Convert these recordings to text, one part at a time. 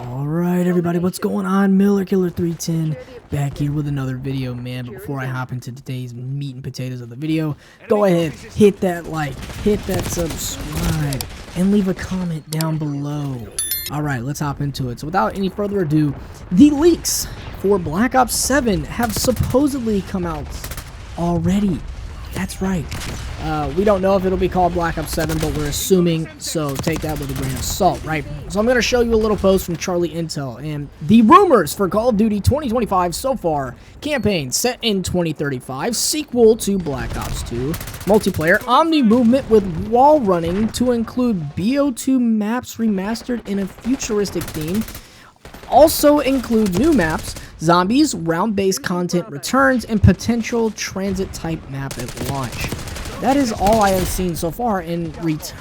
Alright everybody, what's going on? Miller Killer 310 back here with another video, man. But before I hop into today's meat and potatoes of the video, go ahead, hit that like, hit that subscribe, and leave a comment down below. Alright, let's hop into it. So without any further ado, the leaks for Black Ops 7 have supposedly come out already. That's right. We don't know if it'll be called Black Ops 7, but we're assuming, so take that with a grain of salt, right? So I'm going to show you a little post from charlieintel, and the rumors for Call of Duty 2025 so far: campaign set in 2035, sequel to Black Ops 2, multiplayer, omni movement with wall running to include BO2 maps remastered in a futuristic theme, also include new maps, zombies, round-based content returns, and potential transit-type map at launch. That is all I have seen so far in leaks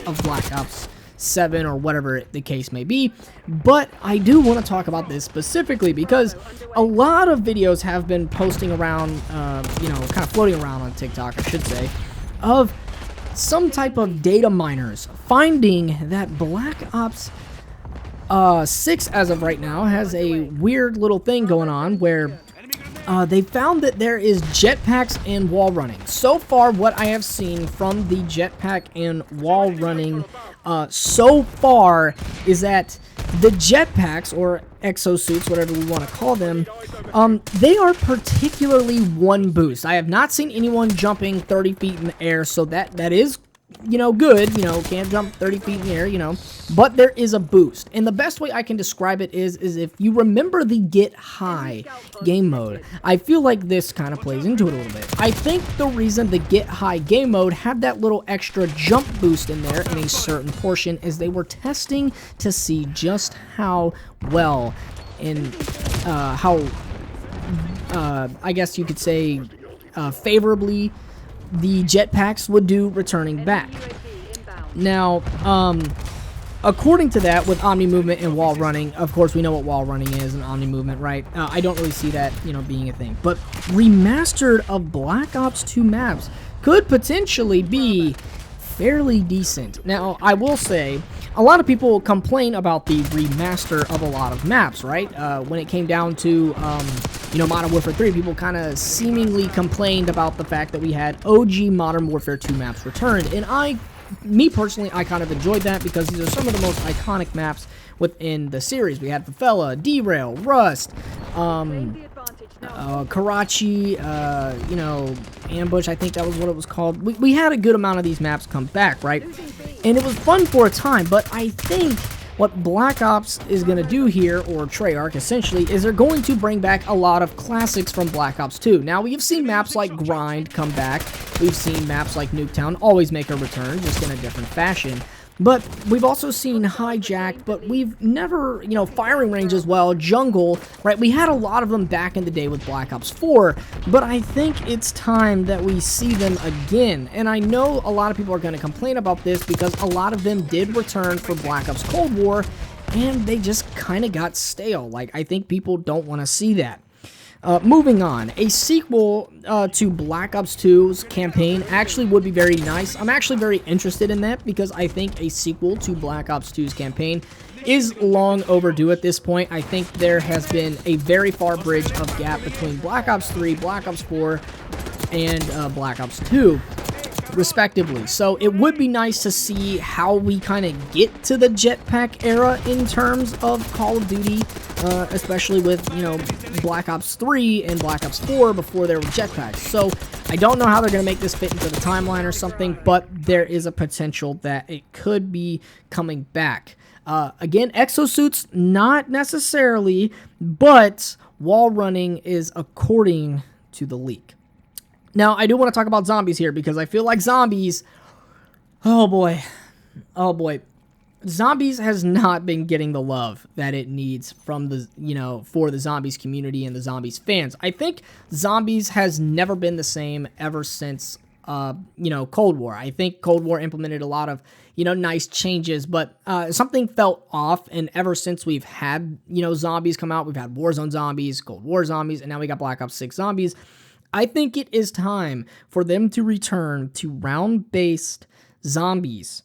of Black Ops 7 or whatever the case may be. But I do want to talk about this specifically because a lot of videos have been posting around, kind of floating around on TikTok, I should say, of some type of data miners finding that Black Ops 6 as of right now has a weird little thing going on where they found that there is jetpacks and wall running. So far, what I have seen from the jetpack and wall running so far is that the jetpacks, or exosuits, whatever we want to call them, they are particularly one boost. I have not seen anyone jumping 30 feet in the air, so that is, good. Can't jump 30 feet in the air, but there is a boost. And the best way I can describe it is if you remember the Get High game mode, I feel like this kind of plays into it a little bit. I think the reason the Get High game mode had that little extra jump boost in there in a certain portion is they were testing to see just how well and I guess you could say favorably the jetpacks would do returning back. Now, according to that, with omni movement and wall running, of course we know what wall running is and omni movement, right? I don't really see that, being a thing. But remastered of Black Ops 2 maps could potentially be fairly decent. Now, I will say, a lot of people complain about the remaster of a lot of maps, right? When it came down to Modern Warfare 3, people kind of seemingly complained about the fact that we had OG Modern Warfare 2 maps returned. And me personally, I kind of enjoyed that because these are some of the most iconic maps within the series. We had Fafella, Derail, Rust, Karachi, Ambush, I think that was what it was called. We had a good amount of these maps come back, right? And it was fun for a time, but I think what Black Ops is going to do here, or Treyarch essentially, is they're going to bring back a lot of classics from Black Ops 2. Now, we've seen maps like Grind come back. We've seen maps like Nuketown always make a return, just in a different fashion. But we've also seen Hijacked, but we've never, Firing Range as well, Jungle, right? We had a lot of them back in the day with Black Ops 4, but I think it's time that we see them again. And I know a lot of people are going to complain about this because a lot of them did return for Black Ops Cold War, and they just kind of got stale. Like, I think people don't want to see that. Moving on, a sequel to Black Ops 2's campaign actually would be very nice. I'm actually very interested in that because I think a sequel to Black Ops 2's campaign is long overdue at this point. I think there has been a very far bridge of gap between Black Ops 3, Black Ops 4, and Black Ops 2, respectively. So it would be nice to see how we kind of get to the jetpack era in terms of Call of Duty, especially with, Black Ops 3 and Black Ops 4 before there were jetpacks. So I don't know how they're going to make this fit into the timeline or something, but there is a potential that it could be coming back. Again, exosuits, not necessarily, but wall running is according to the leak. Now, I do want to talk about zombies here because I feel like zombies, oh boy, zombies has not been getting the love that it needs from the, for the zombies community and the zombies fans. I think zombies has never been the same ever since, Cold War. I think Cold War implemented a lot of, nice changes, but something felt off, and ever since we've had, zombies come out, we've had Warzone zombies, Cold War zombies, and now we got Black Ops 6 zombies. I think it is time for them to return to round-based zombies.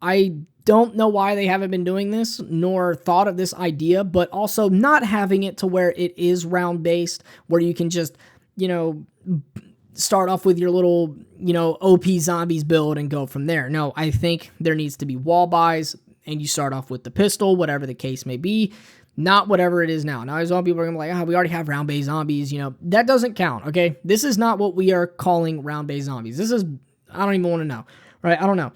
I don't know why they haven't been doing this, nor thought of this idea, but also not having it to where it is round-based, where you can just, you know, start off with your little, you know, OP zombies build and go from there. No, I think there needs to be wall buys, and you start off with the pistol, whatever the case may be, not whatever it is now. Now, some people are going to be like, we already have round-based zombies, you know. That doesn't count, okay? This is not what we are calling round-based zombies. This is, I don't even want to know, right? I don't know.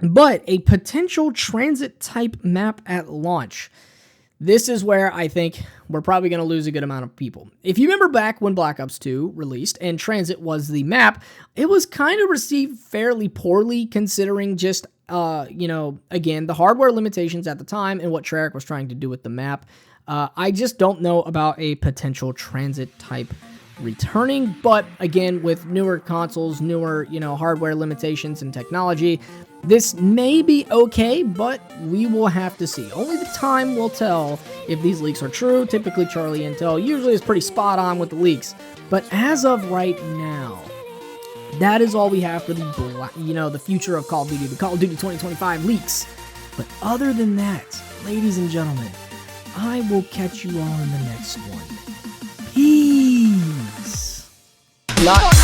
But a potential transit-type map at launch. This is where I think we're probably going to lose a good amount of people. If you remember back when Black Ops 2 released and Transit was the map, it was kind of received fairly poorly considering just, you know, again, the hardware limitations at the time and what Treyarch was trying to do with the map. I just don't know about a potential Transit type returning, but again, with newer consoles, newer, you know, hardware limitations and technology, this may be okay, but we will have to see. Only the time will tell if these leaks are true. Typically, charlieintel usually is pretty spot on with the leaks, but as of right now, that is all we have for the, you know, the future of Call of Duty, the Call of Duty 2025 leaks. But other than that, ladies and gentlemen, I will catch you all in the next one. Peace. Not.